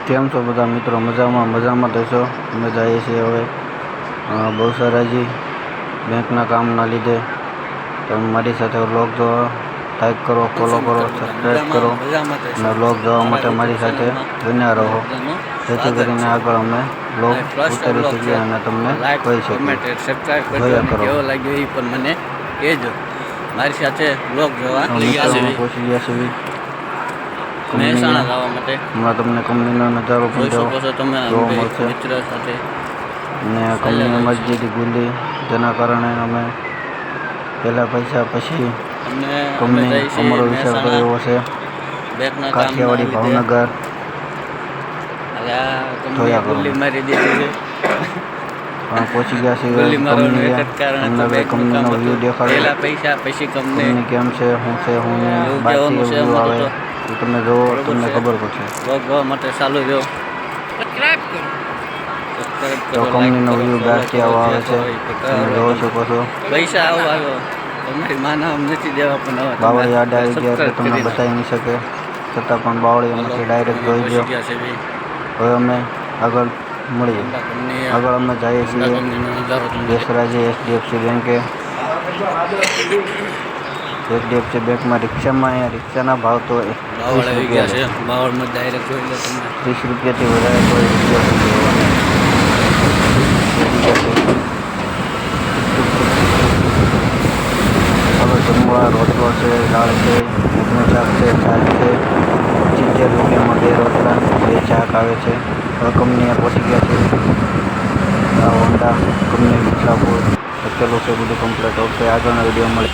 કેમ છો બધા મિત્રો? મજામાં થશો? અમે જઈએ છીએ હવે બહુસરાજી બેંકના કામના લીધે. તમે મારી સાથે વ્લોગ જોવા લાઈક કરો, ફોલો કરો, સબસ્ક્રાઈબ કરો અને વ્લોગ જોવા માટે મારી સાથે બન્યા રહો, જેથી કરીને આગળ અમે વ્લોગ ઉતારી શકીએ અને તમને કહી શકીએ. જોયા કરો. કેવો લાગ્યો એ પણ મને કહેજો. મારી સાથે વ્લોગ જોવા પહોંચી ગયા છે મહેસાણા જવા માટે. હમણાં તમને કંપનીનો નજારો પણ જોઈ શકો છો તમે જોવા મળશે. મિત્ર સાથે અને કંપની મસ્જિદ ગુંદી, જેના કારણે અમે પહેલાં પૈસા પછી કંપની અમારો વિચાર કર્યો છે. કાઠિયાવાડી ભાવનગર જોયા કરો. મારી દીધી પહોંચી ગયા છે કંપની. કંપનીનો વ્યૂ દેખાડો. પૈસા પછી કંપની કેમ છે, શું છે, શું નહીં, બાકી વ્યૂ આવે એ તમે જોવો, તમને ખબર પડશે. વ્લોગ જોવા માટે ચાલુ જો. તો કંપનીનો વ્યૂ બહારથી આવો આવે છે, તમે જોઈ શકો છો. પૈસા આવો આવ્યો તમારી માના નથી દેવા, પણ બાવળી આડા આવી ગયા એટલે તમને બતાવી નહીં શકે, છતાં પણ બાવળી એમાંથી ડાયરેક્ટ જોઈ ગયો. હવે અમે આગળ મળીએ. આગળ અમે જઈએ છીએ બેસરાજી HDFC બેંકે. HDFC બેંકમાં રિક્ષામાં અહીંયા રિક્ષાના ભાવ તો 30 રૂપિયા છે. 30 રૂપિયાથી વધારે કોઈ રૂપિયા હવે જમવા રોટલો છે, દાળ છે, ઊંઘનું શાક છે, છાશ છે. 70 રૂપિયામાં 2 રોટલા 2 શાક આવે છે. હવે કંપનીએ પહોંચી ગયા છે. આ હોન્ડા કંપની લખેલું છે બધું કમ્પ્લીટ. ઓકે, આગળના વિડીયો મળે.